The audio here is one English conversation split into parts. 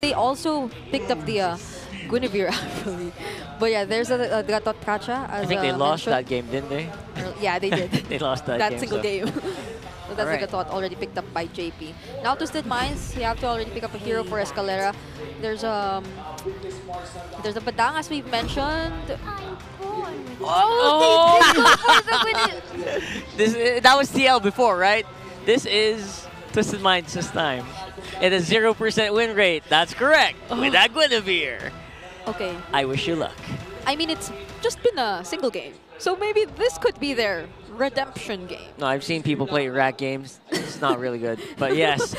They also picked up the Guinevere actually. But yeah, there's a Gatot Kacha I as think they lost mentioned. that game, didn't they? Yeah, they did. They lost that That game. single So. game. So that's Alright. the Gatot already picked up by JP. Now Twisted Minds, you have to already pick up a hero for Escalera. There's there's a Badang as we've mentioned. Oh, they did go for the That was TL before, right? This is Twisted Minds this time. It is 0% win rate. That's correct. With that Guinevere. Okay. I wish you luck. I mean, it's just been a single game. So maybe this could be their redemption game. No, I've seen people play rack games. It's not really good. But yes.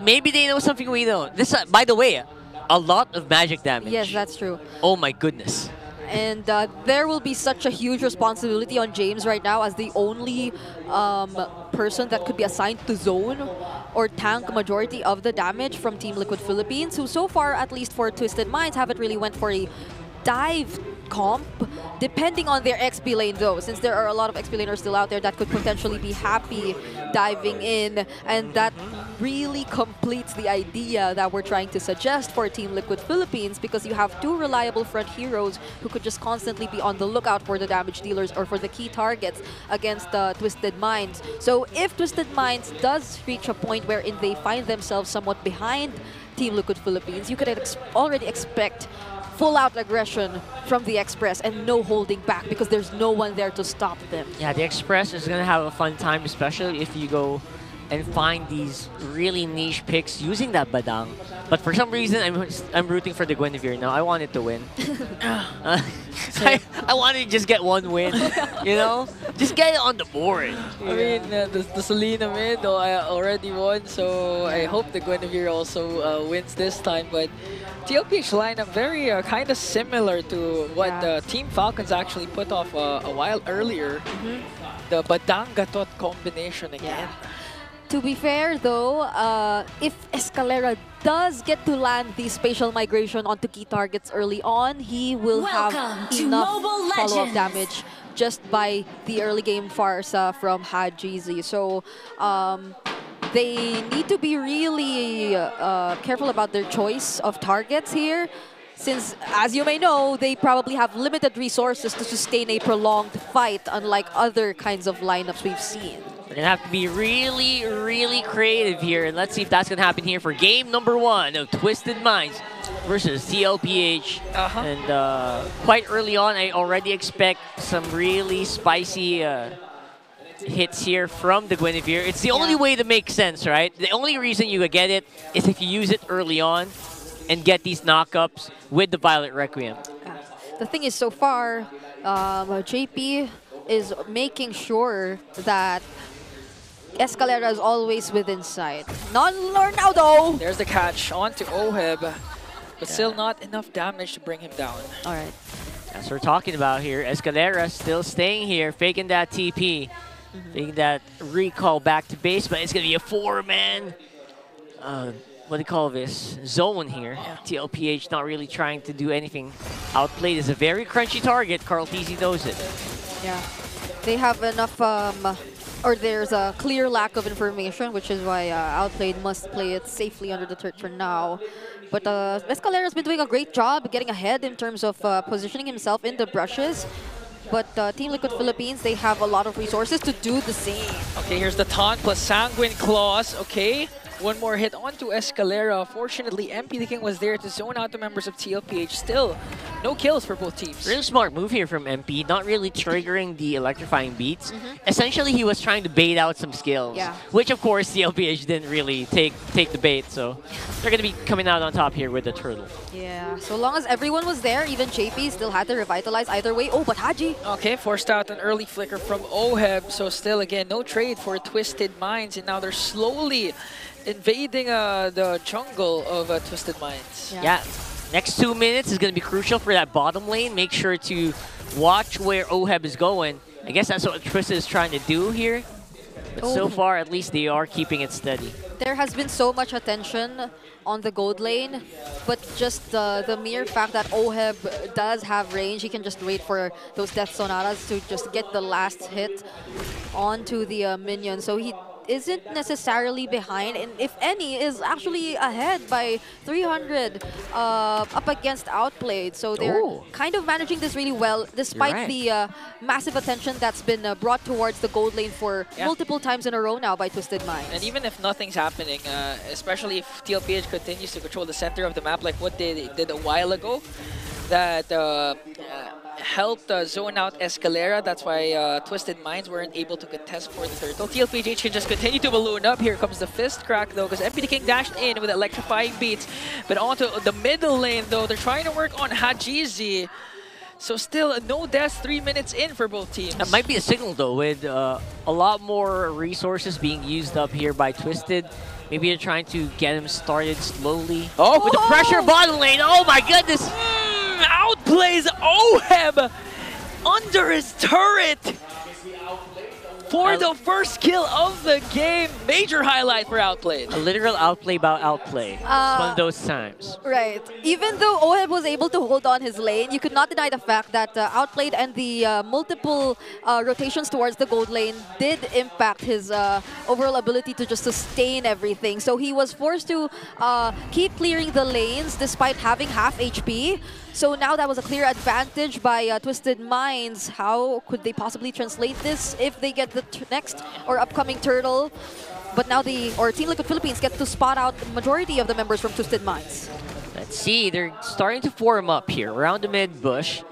Maybe they know something we don't. This, by the way, a lot of magic damage. Yes, that's true. Oh my goodness. And there will be such a huge responsibility on James right now as the only person that could be assigned to zone or tank majority of the damage from Team Liquid Philippines, who so far, at least for Twisted Minds, haven't really went for a dive comp, depending on their XP lane though, since there are a lot of XP laners still out there that could potentially be happy diving in, and that really completes the idea that we're trying to suggest for Team Liquid Philippines, because you have two reliable front heroes who could just constantly be on the lookout for the damage dealers or for the key targets against Twisted Minds. So if Twisted Minds does reach a point wherein they find themselves somewhat behind Team Liquid Philippines, you could already expect full-out aggression from the Express and no holding back, because there's no one there to stop them. Yeah, the Express is going to have a fun time, especially if you go and find these really niche picks using that Badang. But for some reason, I'm rooting for the Guinevere now. I want it to win. I wanted to just get one win, you know? Just get it on the board. I mean, the Selena mid I already won, so I hope the Guinevere also wins this time. But TLPH lineup very kind of similar to what Team Falcons actually put off a while earlier. The Badang Gatot combination again. To be fair though, if Escalera does get to land the spatial migration onto key targets early on, he will have enough follow-up damage just by the early game Farsa from Hajizi. So they need to be really careful about their choice of targets here, since, as you may know, they probably have limited resources to sustain a prolonged fight, unlike other kinds of lineups we've seen. We're going to have to be really, really creative here. And let's see if that's going to happen here for game number 1 of Twisted Minds versus TLPH. And quite early on, I already expect some really spicy hits here from the Guinevere. It's the only way to make sense, right? The only reason you get it is if you use it early on and get these knockups with the Violet Requiem. The thing is, so far, JP is making sure that Escalera is always within sight. Not now though! There's the catch onto Oheb, but still not enough damage to bring him down. Alright. That's what we're talking about here. Escalera still staying here, faking that TP, faking that recall back to base, but it's going to be a 4-man, what do you call this, zone here. TLPH not really trying to do anything. Outplayed is a very crunchy target. KarlTzy knows it. Yeah. They have enough, or there's a clear lack of information, which is why Outplayed must play it safely under the turret for now. But Escalera's been doing a great job getting ahead in terms of positioning himself in the brushes. But Team Liquid Philippines, they have a lot of resources to do the same. Okay, here's the taunt plus Sanguine Claws. Okay, one more hit onto Escalera. Fortunately, MP the King was there to zone out the members of TLPH. Still, no kills for both teams. Really smart move here from MP, not really triggering the electrifying beats. Essentially, he was trying to bait out some skills, which of course TLPH didn't really take the bait, so they're going to be coming out on top here with the turtle. Yeah, so long as everyone was there, even JP still had to revitalize either way. Oh, but Haji! Okay, forced out an early flicker from Oheb, so still again, no trade for Twisted Minds, and now they're slowly invading the jungle of Twisted Minds. Yeah. Next 2 minutes is going to be crucial for that bottom lane. Make sure to watch where Oheb is going. I guess that's what Twisted is trying to do here. But so far, at least they are keeping it steady. There has been so much attention on the gold lane, but just the mere fact that Oheb does have range, he can just wait for those Death Sonatas to just get the last hit onto the minion. So he isn't necessarily behind, and if any, is actually ahead by 300 up against Outplayed. So they're Ooh. kind of managing this really well, despite right. the massive attention that's been brought towards the gold lane for multiple times in a row now by Twisted Minds. And even if nothing's happening, especially if TLPH continues to control the center of the map like what they did a while ago, that helped zone out Escalera. That's why Twisted Minds weren't able to contest for the turtle. TLPH can just continue to balloon up. Here comes the fist crack though, because MP the King dashed in with electrifying beats. But onto the middle lane though, they're trying to work on Hajizi. So still no deaths 3 minutes in for both teams. That might be a signal though, with a lot more resources being used up here by Twisted. Maybe they're trying to get him started slowly. Oh, with the pressure bottom lane. Oh my goodness! Outplays Oheb under his turret for the first kill of the game. Major highlight for Outplayed. A literal outplay about outplay. It's one of those times. Right. Even though Oheb was able to hold on his lane, you could not deny the fact that Outplayed and the multiple rotations towards the gold lane did impact his overall ability to just sustain everything. So he was forced to keep clearing the lanes despite having half HP. So now that was a clear advantage by Twisted Minds. How could they possibly translate this if they get the next or upcoming turtle? But now Team Liquid Philippines get to spot out the majority of the members from Twisted Minds. Let's see, they're starting to form up here around the mid bush.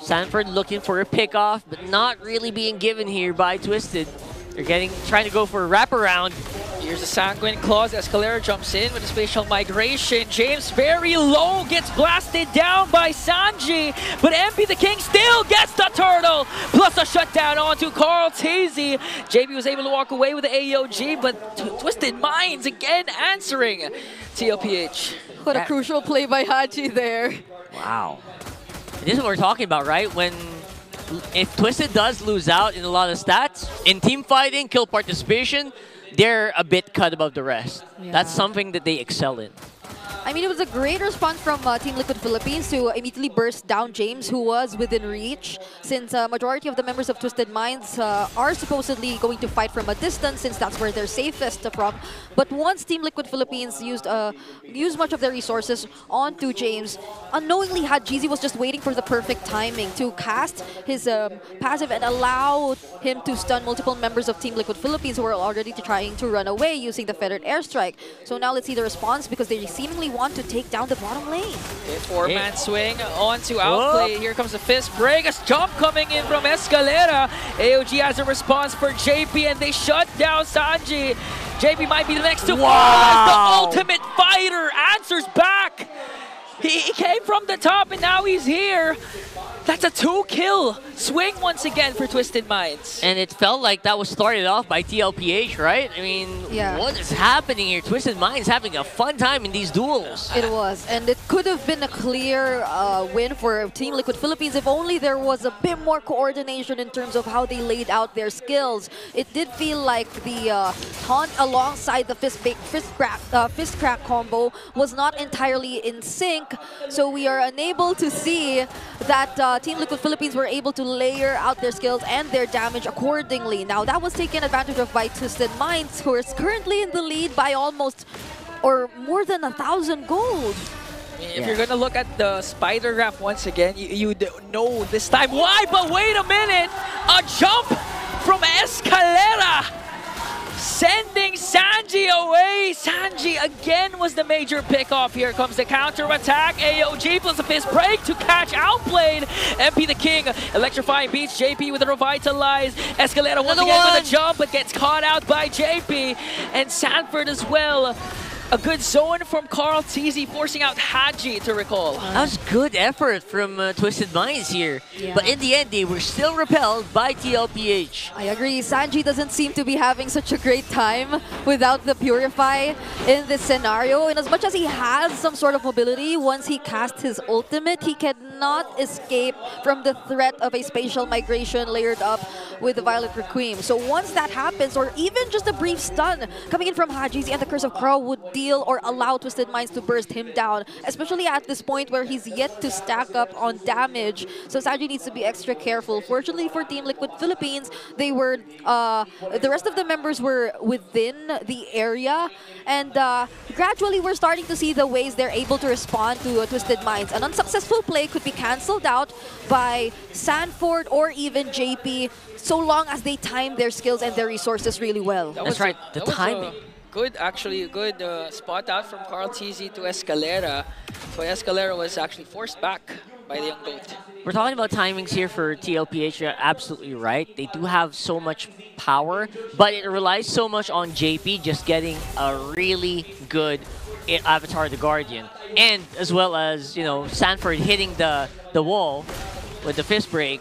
Sanford looking for a pick-off, but not really being given here by Twisted. They're trying to go for a wraparound. Here's the Sanguine Claws. Escalera jumps in with a spatial migration. James very low, gets blasted down by Sanji, but MP the King still gets the turtle, plus a shutdown onto Carl Teasy. JB was able to walk away with the AOG, but Twisted Minds again answering TLPH. What a crucial play by Haji there. Wow. This is what we're talking about, right? If Twisted does lose out in a lot of stats, in team fighting, kill participation, they're a bit cut above the rest. Yeah. That's something that they excel in. I mean, it was a great response from Team Liquid Philippines to immediately burst down James, who was within reach, since majority of the members of Twisted Minds are supposedly going to fight from a distance, since that's where they're safest from. But once Team Liquid Philippines used much of their resources onto James, unknowingly Hajizi was just waiting for the perfect timing to cast his passive and allow him to stun multiple members of Team Liquid Philippines who were already trying to run away using the feathered airstrike. So now let's see the response, because they seemingly want to take down the bottom lane. Okay, four-man swing onto Outplay. Here comes the fist break. A jump coming in from Escalera. AOG has a response for JP, and they shut down Sanji. JP might be the next to fall as the ultimate fighter answers back. He came from the top, and now he's here. That's a 2-kill swing once again for Twisted Minds. And it felt like that was started off by TLPH, right? I mean, what is happening here? Twisted Minds having a fun time in these duels. It was, and it could have been a clear win for Team Liquid Philippines if only there was a bit more coordination in terms of how they laid out their skills. It did feel like the taunt alongside the fist crack combo was not entirely in sync, so we are unable to see that Team Liquid Philippines were able to layer out their skills and their damage accordingly. Now that was taken advantage of by Twisted Minds, who is currently in the lead by almost or more than 1,000 gold. If you're gonna look at the spider graph once again, you know this time why, but wait a minute! A jump from Escalera! Sending Sanji away. Sanji again was the major pickoff. Here comes the counter attack. AOG plus a fist break to catch Outplayed. MP the King electrifying beats JP with a revitalize. Escalera once again with a jump, but gets caught out by JP. And Sanford as well. A good zone from Carl Teasy, forcing out Haji to recall. That was good effort from Twisted Minds here. But in the end, they were still repelled by TLPH. I agree. Sanji doesn't seem to be having such a great time without the Purify in this scenario. And as much as he has some sort of mobility, once he casts his ultimate, he cannot escape from the threat of a spatial migration layered up with the Violet Requiem. So once that happens, or even just a brief stun coming in from Hajizi and the Curse of Crow would deal or allow Twisted Minds to burst him down, especially at this point where he's yet to stack up on damage. So Sanji needs to be extra careful. Fortunately for Team Liquid Philippines, they were the rest of the members were within the area, and gradually we're starting to see the ways they're able to respond to Twisted Minds. An unsuccessful play could be cancelled out by Sanford or even JP, so long as they time their skills and their resources really well. That's right, the timing. Good, actually, a good spot out from Carl TZ to Escalera. So Escalera was actually forced back by the young goat. We're talking about timings here for TLPH. You're absolutely right. They do have so much power, but it relies so much on JP just getting a really good Avatar the Guardian, and as well as, you know, Sanford hitting the wall with the fist break,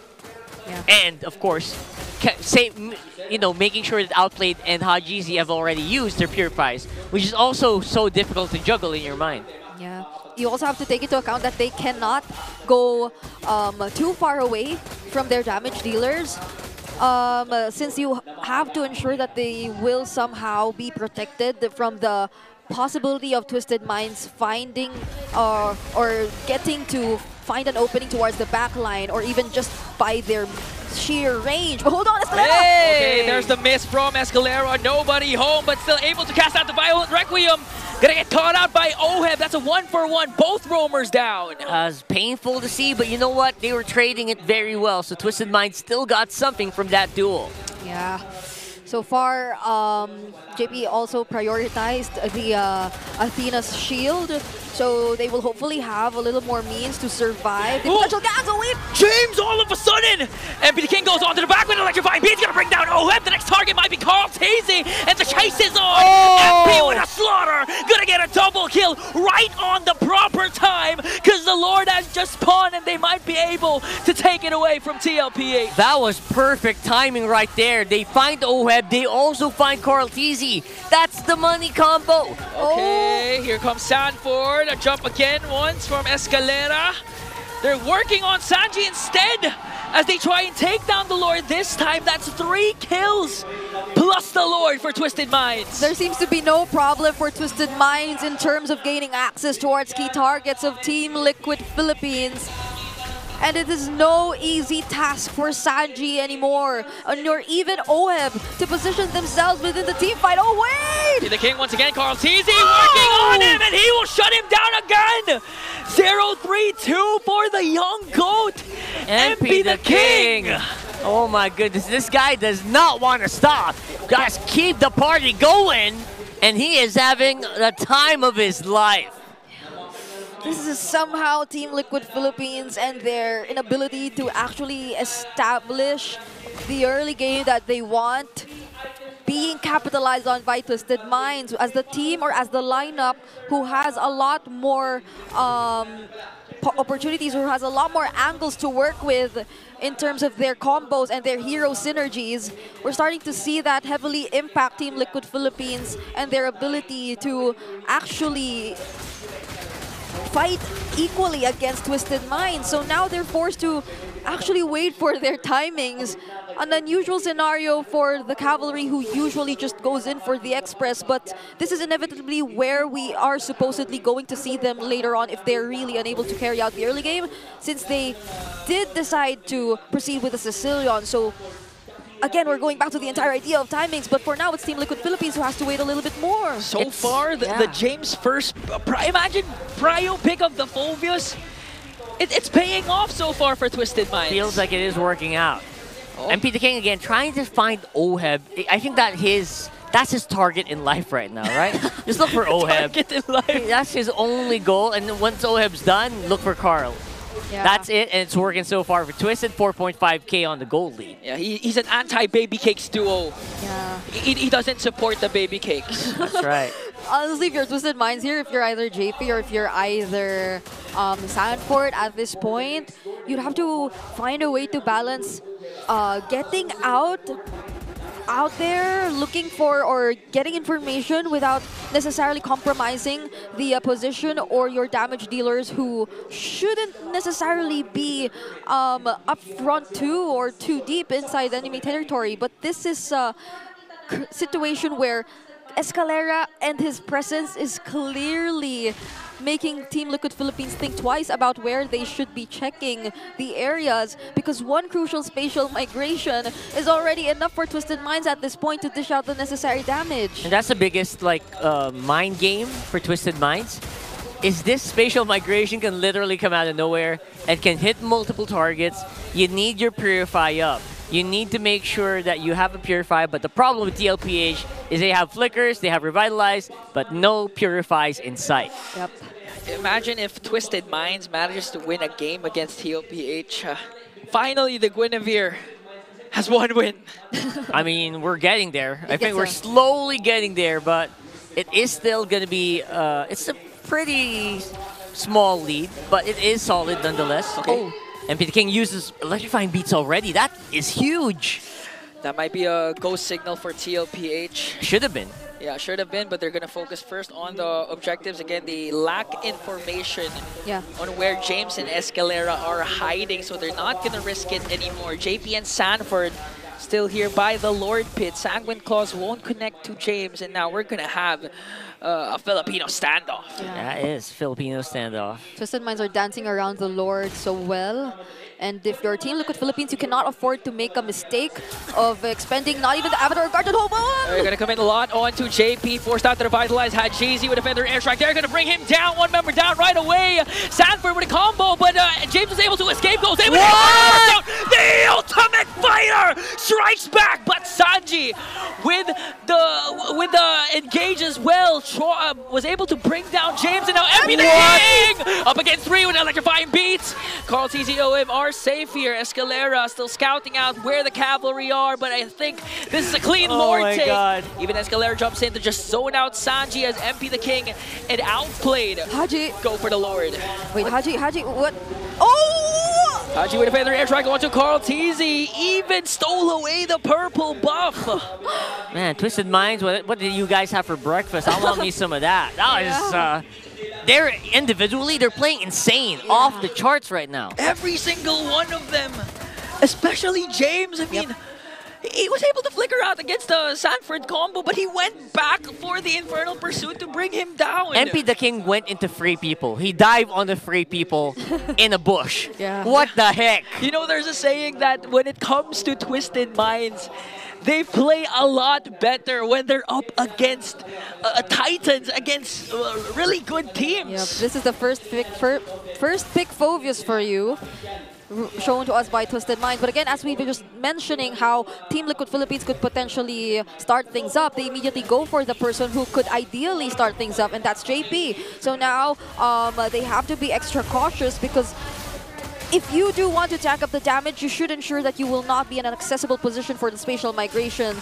and of course, making sure that Outplayed and Hajizi have already used their Purifies, which is also so difficult to juggle in your mind. Yeah. You also have to take into account that they cannot go too far away from their damage dealers, since you have to ensure that they will somehow be protected from the possibility of Twisted Minds finding or getting to find an opening towards the back line, or even just by their sheer range. But hold on, Escalera! Hey, there's the miss from Escalera. Nobody home, but still able to cast out the Violet Requiem. Gonna get caught out by Oheb. That's a 1-for-1. Both roamers down. It's painful to see, but you know what? They were trading it very well, so Twisted Minds still got something from that duel. Yeah. So far, JP also prioritized the Athena's shield, so they will hopefully have a little more means to survive the potential Dazzle Whip. James, all of a sudden! MP King goes onto the back with Electrifying Beat's gonna bring down Oheb. The next target might be Carl Tazy, and the chase is on! MP with a slaughter! Gonna get a double kill right on the proper time, because the Lord has just spawned and they might be able to take it away from TLPH. That was perfect timing right there. They find Oheb, they also find Carl Teasy. That's the money combo. Okay, here comes Sanford. A jump again once from Escalera. They're working on Sanji instead as they try and take down the Lord this time. That's 3 kills plus the Lord for Twisted Minds. There seems to be no problem for Twisted Minds in terms of gaining access towards key targets of Team Liquid Philippines. And it is no easy task for Sanji anymore, nor even Oheb, to position themselves within the team fight. Oh, wait! The King once again, Carl Teasy working on him, and he will shut him down again! 0-3-2 for the young goat, MP the King! Oh my goodness, this guy does not want to stop. Guys, keep the party going, and he is having the time of his life. This is somehow Team Liquid Philippines and their inability to actually establish the early game that they want being capitalized on by Twisted Minds as the team or as the lineup who has a lot more opportunities, who has a lot more angles to work with in terms of their combos and their hero synergies. We're starting to see that heavily impact Team Liquid Philippines and their ability to actually fight equally against Twisted Minds. So now they're forced to actually wait for their timings. An unusual scenario for the Cavalry, who usually just goes in for the Express, but this is inevitably where we are supposedly going to see them later on if they're really unable to carry out the early game, since they did decide to proceed with the Sicilian. So again, we're going back to the entire idea of timings, but for now, it's Team Liquid Philippines who has to wait a little bit more. So far, the James first, imagine Prio pick of the Fulvius. It's paying off so far for Twisted Minds. Feels like it is working out. MP the King again, trying to find Oheb. I think that that's his target in life right now, right? Just look for Oheb. Target in life. That's his only goal, and then once Oheb's done, look for Carl. Yeah. That's it, and it's working so far for Twisted. 4.5k on the gold lead. Yeah, he's an anti-baby cakes duo. Yeah. He doesn't support the baby cakes. That's right. Honestly, if you're Twisted Minds here, if you're either JP or if you're either Sanford at this point, you'd have to find a way to balance getting out out there looking for or getting information without necessarily compromising the position or your damage dealers who shouldn't necessarily be up front too or too deep inside enemy territory. But this is a situation where Escalera and his presence is clearly making Team Liquid Philippines think twice about where they should be checking the areas, because one crucial spatial migration is already enough for Twisted Minds at this point to dish out the necessary damage. And that's the biggest mind game for Twisted Minds. Is this spatial migration can literally come out of nowhere and can hit multiple targets. You need your Purify up. You need to make sure that you have a Purify, but the problem with TLPH is they have Flickers, they have Revitalize, but no Purifies in sight. Yep. Imagine if Twisted Minds manages to win a game against TLPH. Finally, the Guinevere has one win. I mean, we're getting there. I think guess we're so. slowly getting there, but it is still going to be, it's a pretty small lead, but it is solid nonetheless. Okay. Oh, MP the King uses Electrifying Beats already. That is huge. That might be a go signal for TLPH. Should have been. Yeah, should have been, but they're going to focus first on the objectives. Again, they lack information on where James and Escalera are hiding, so they're not going to risk it anymore. JP and Sanford still here by the Lord Pit. Sanguine Claws won't connect to James, and now we're going to have a Filipino standoff. That is Filipino standoff. Twisted Minds are dancing around the Lord so well. And if you're Team Liquid Philippines, you cannot afford to make a mistake of expending not even the Avatar Guard to hold on. They're going to come in a lot onto JP, forced out to revitalize. Had Jay-Z with a Feather Airstrike. They're going to bring him down, one member down right away. Sanford with a combo, but James was able to escape, goes able to down. The Ultimate Fighter strikes back, but Sanji with the engage as well, was able to bring down James, and now MP the King up against 3 with Electrifying Beats. Carl TZOM are safe here. Escalera still scouting out where the cavalry are, but I think this is a clean Lord take. God. Even Escalera jumps in to just zone out Sanji as MP the King and outplayed. Haji. Go for the Lord. Wait, Haji, what? Oh! Haji with a Feather Airstrike onto Carl TZ, even stole away the purple buff. Man, Twisted Minds, what did you guys have for breakfast? I want me some of that. That is, they're individually, they're playing insane, off the charts right now. Every single one of them, especially James. I mean, he was able to flicker out against the Sanford combo, but he went back for the Infernal Pursuit to bring him down. MP the King went into free people. He dived on the free people in a bush. What the heck? You know, there's a saying that when it comes to Twisted Minds, they play a lot better when they're up against Titans, against really good teams. Yep, this is the first pick Phoveus for you, shown to us by Twisted Minds. But again, as we were just mentioning how Team Liquid Philippines could potentially start things up, they immediately go for the person who could ideally start things up, and that's JP. So now they have to be extra cautious, because if you do want to tack up the damage, you should ensure that you will not be in an accessible position for the spatial migration.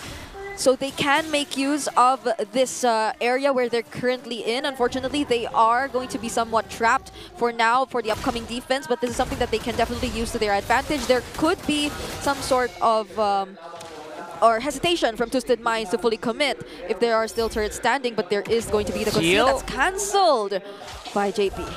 So they can make use of this area where they're currently in. Unfortunately, they are going to be somewhat trapped for now for the upcoming defense, but this is something that they can definitely use to their advantage. There could be some sort of or hesitation from Twisted Minds to fully commit if there are still turrets standing, but there is going to be the conceal that's cancelled by JP.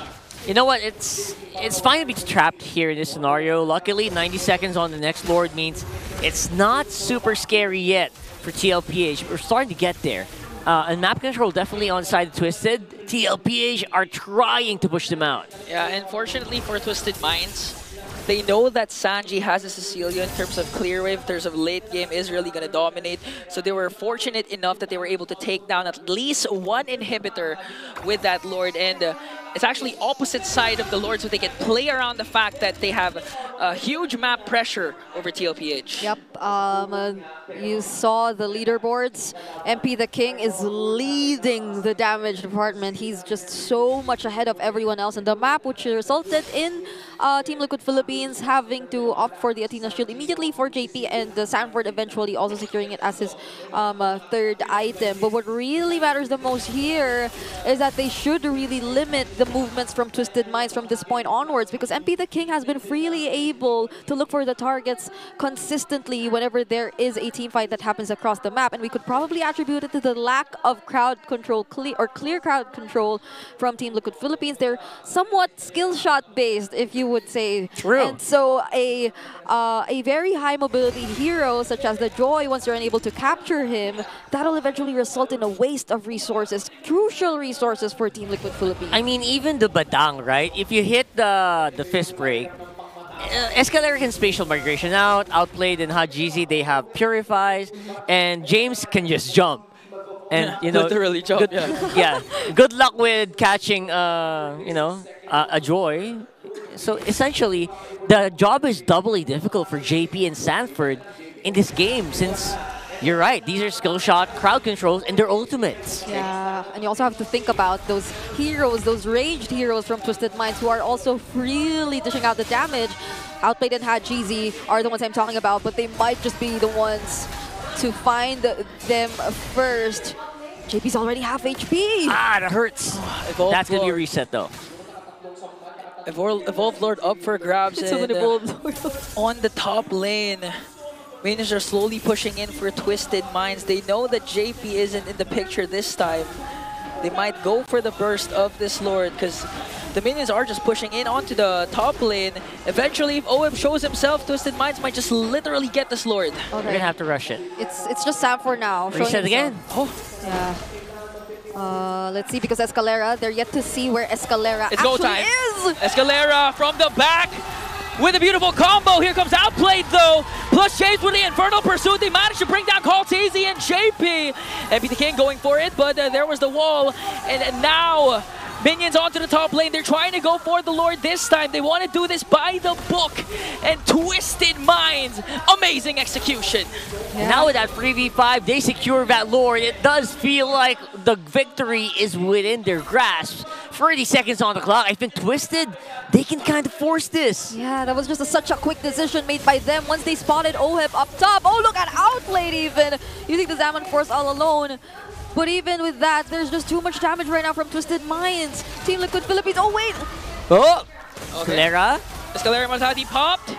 You know what? It's fine to be trapped here in this scenario. Luckily, 90 seconds on the next Lord means it's not super scary yet for TLPH. We're starting to get there. And map control definitely on side of Twisted. TLPH are trying to push them out. Yeah, and fortunately for Twisted Minds, they know that Sanji has a Cecilia in terms of clear wave, in terms of late game is really going to dominate. So they were fortunate enough that they were able to take down at least one inhibitor with that Lord. And it's actually opposite side of the Lord, so they can play around the fact that they have a huge map pressure over TLPH. Yep, you saw the leaderboards. MP the King is leading the damage department. He's just so much ahead of everyone else in the map, which resulted in Team Liquid Philippines having to opt for the Athena Shield immediately for JP, and Sanford eventually also securing it as his third item. But what really matters the most here is that they should really limit the movements from Twisted Minds from this point onwards, because MP the King has been freely able to look for the targets consistently whenever there is a team fight that happens across the map, and we could probably attribute it to the lack of crowd control, clear crowd control from Team Liquid Philippines. They're somewhat skill shot based, if you would say. True. And so a very high mobility hero such as the Joy, once you're unable to capture him, that'll eventually result in a waste of resources, crucial resources for Team Liquid Philippines. I mean, even the Badang, right? If you hit the fist break, Escalera can spatial migration outplayed in Hajizi, they have Purifies, and James can just jump. And you know, literally jump. Good, Yeah. yeah. Good luck with catching, you know, a Joy. So essentially, the job is doubly difficult for JP and Sanford in this game, since you're right, these are skill shot, crowd controls, and their ultimates. Yeah, and you also have to think about those heroes, those ranged heroes from Twisted Minds who are also really dishing out the damage. Outplayed and Hajizi are the ones I'm talking about, but they might just be the ones to find them first. JP's already half HP. Ah, that hurts. That's going to be a reset, though. Evolved Lord up for grabs. It's And, an Evolved Lord. on the top lane, Minions are slowly pushing in for Twisted Minds. They know that JP isn't in the picture this time. They might go for the burst of this Lord because the Minions are just pushing in onto the top lane. Eventually, if OM shows himself, Twisted Minds might just literally get this Lord. Okay. We're going to have to rush it. It's just Sanford now. showing Reset again. himself. Yeah. Let's see, because Escalera, they're yet to see where Escalera It's go actually time. is. Escalera from the back with a beautiful combo. Here comes Outplayed though. Plus James with the Infernal Pursuit. They managed to bring down Kaltizi and JP. MP the King going for it, but there was the wall. And now Minions onto the top lane. They're trying to go for the Lord this time. They want to do this by the book. And Twisted Minds, amazing execution. Yeah. Now with that 3v5, they secure that Lord. It does feel like the victory is within their grasp. 30 seconds on the clock. I think Twisted, they can kind of force this. Yeah, that was just such a quick decision made by them once they spotted OHIP up top. Oh, look at Outplayed even, using the Zaman Force all alone. But even with that, there's just too much damage right now from Twisted Minds. Team Liquid Philippines, oh wait! Oh! Okay. Escalera. Escalera Mazati popped.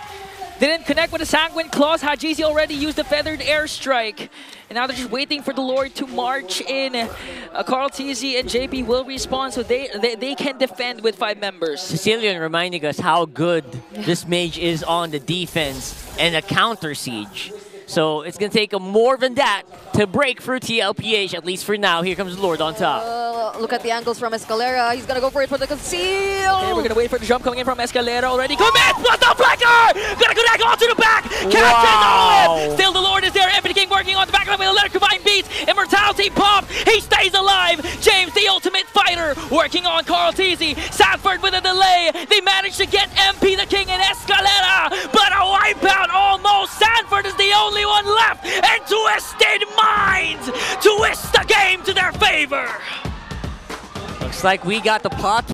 Didn't connect with the Sanguine Claws. Hajizi already used the Feathered Airstrike. And now they're just waiting for the Lord to march in. Kaltizi and JP will respawn, so they can defend with 5 members. Sicilian reminding us how good this mage is on the defense and a counter siege. So it's going to take more than that to break through TLPH, at least for now. Here comes Lord on top. Look at the angles from Escalera. He's going to go for it for the conceal. Okay, we're going to wait for the jump coming in from Escalera already. Commit! Plus the flicker! Gonna connect onto the back! Catches Still the Lord is there. Epic King working on the back line with electrifying beats. Immortality popped. He stays alive. James, the ultimate fighter, working on Kaltizi. Sanford with a delay. They managed to get MP the King and Escalera, but a wipeout almost. Sanford is the only one left, and Twisted Minds twist the game to their favor. Looks like we got the pot.